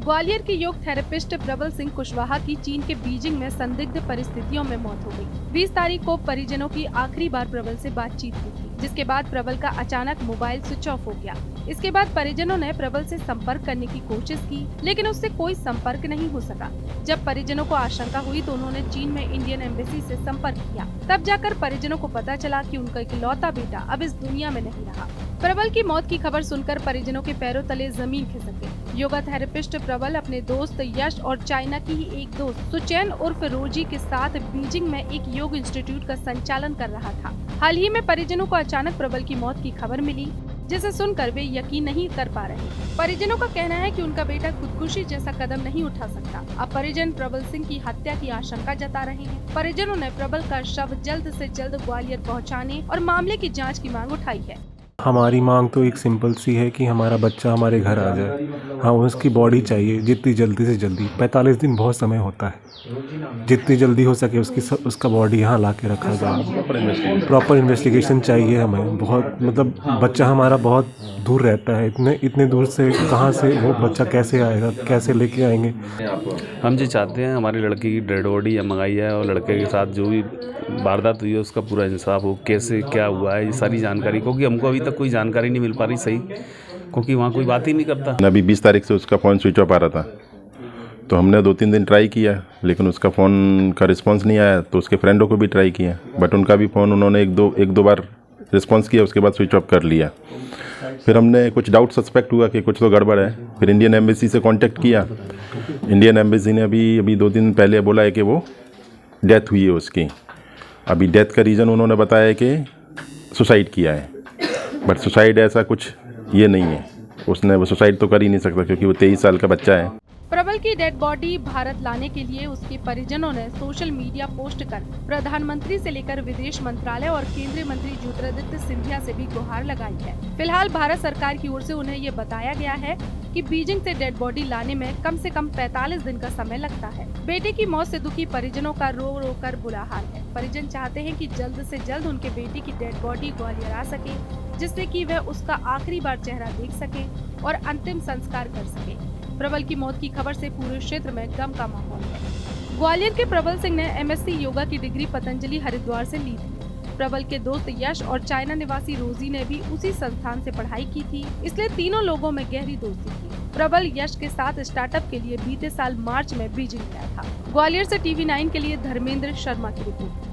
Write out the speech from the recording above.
ग्वालियर के योग थेरेपिस्ट प्रबल सिंह कुशवाहा की चीन के बीजिंग में संदिग्ध परिस्थितियों में मौत हो गई। 20 तारीख को परिजनों की आखिरी बार प्रबल से बातचीत हुई थी, जिसके बाद प्रबल का अचानक मोबाइल स्विच ऑफ हो गया। इसके बाद परिजनों ने प्रबल से संपर्क करने की कोशिश की, लेकिन उससे कोई संपर्क नहीं हो सका। जब परिजनों को आशंका हुई तो उन्होंने चीन में इंडियन एम्बेसी से संपर्क किया। तब जाकर परिजनों को पता चला कि उनका इकलौता बेटा अब इस दुनिया में नहीं रहा। प्रबल की मौत की खबर सुनकर परिजनों के पैरों तले जमीन खिसक गई। योगा थेरेपिस्ट प्रबल अपने दोस्त यश और चाइना की ही एक दोस्त सुचैन उर्फ रोजी के साथ बीजिंग में एक योग इंस्टीट्यूट का संचालन कर रहा था। हाल ही में परिजनों को अचानक प्रबल की मौत की खबर मिली, जिसे सुनकर वे यकीन नहीं कर पा रहे। परिजनों का कहना है कि उनका बेटा खुदकुशी जैसा कदम नहीं उठा सकता। अब परिजन प्रबल सिंह की हत्या की आशंका जता रहे हैं। परिजनों ने प्रबल का शव जल्द से जल्द ग्वालियर पहुंचाने और मामले की जांच की मांग उठाई है। हमारी मांग तो एक सिंपल सी है कि हमारा बच्चा हमारे घर आ जाए। हाँ, उसकी बॉडी चाहिए जितनी जल्दी से जल्दी। 45 दिन बहुत समय होता है, जितनी जल्दी हो सके उसका बॉडी यहाँ ला के रखा जाए। प्रॉपर इन्वेस्टिगेशन चाहिए हमें। बहुत मतलब बच्चा हमारा बहुत दूर रहता है, इतने दूर से कहाँ से वो बच्चा कैसे आएगा, कैसे लेके आएंगे। हम जी चाहते हैं हमारी लड़की की डेड बॉडी या मंगाई है और लड़के के साथ जो भी वारदात हुई है उसका पूरा इंसाफ हो, कैसे क्या हुआ है ये सारी जानकारी, क्योंकि हमको अभी तक कोई जानकारी नहीं मिल पा रही सही, क्योंकि वहाँ कोई बात ही नहीं करता। अभी 20 तारीख से उसका फ़ोन स्विच ऑफ आ रहा था, तो हमने 2-3 दिन ट्राई किया, लेकिन उसका फ़ोन का रिस्पांस नहीं आया। तो उसके फ्रेंडों को भी ट्राई किया, बट उनका भी फ़ोन उन्होंने एक दो बार रिस्पांस किया, उसके बाद स्विच ऑफ कर लिया। फिर हमने कुछ डाउट सस्पेक्ट हुआ कि कुछ तो गड़बड़ है। फिर इंडियन एम्बेसी से कांटेक्ट किया। इंडियन एम्बेसी ने अभी 2 दिन पहले बोला है कि वो डेथ हुई है उसकी। अभी डेथ का रीज़न उन्होंने बताया है कि सुसाइड किया है, बट सुसाइड ऐसा कुछ ये नहीं है। उसने वो सुसाइड तो कर ही नहीं सकता, क्योंकि वो 23 साल का बच्चा है। प्रबल की डेड बॉडी भारत लाने के लिए उसके परिजनों ने सोशल मीडिया पोस्ट कर प्रधानमंत्री से लेकर विदेश मंत्रालय और केंद्रीय मंत्री ज्योतिरादित्य सिंधिया से भी गुहार लगाई है। फिलहाल भारत सरकार की ओर से उन्हें ये बताया गया है कि बीजिंग से डेड बॉडी लाने में कम से कम 45 दिन का समय लगता है। बेटे की मौत से दुखी परिजनों का रो रो कर बुरा हाल है। परिजन चाहते हैं कि जल्द से जल्द उनके बेटे की डेड बॉडी ग्वालियर आ सके, जिससे कि वह उसका आखिरी बार चेहरा देख सके और अंतिम संस्कार कर सके। प्रबल की मौत की खबर से पूरे क्षेत्र में गम का माहौल है। ग्वालियर के प्रबल सिंह ने एमएससी योगा की डिग्री पतंजलि हरिद्वार से ली थी। प्रबल के दोस्त यश और चाइना निवासी रोजी ने भी उसी संस्थान से पढ़ाई की थी, इसलिए तीनों लोगों में गहरी दोस्ती थी। प्रबल यश के साथ स्टार्टअप के लिए बीते साल मार्च में बीजिंग गया था। ग्वालियर से TV9 के लिए धर्मेंद्र शर्मा की रिपोर्ट।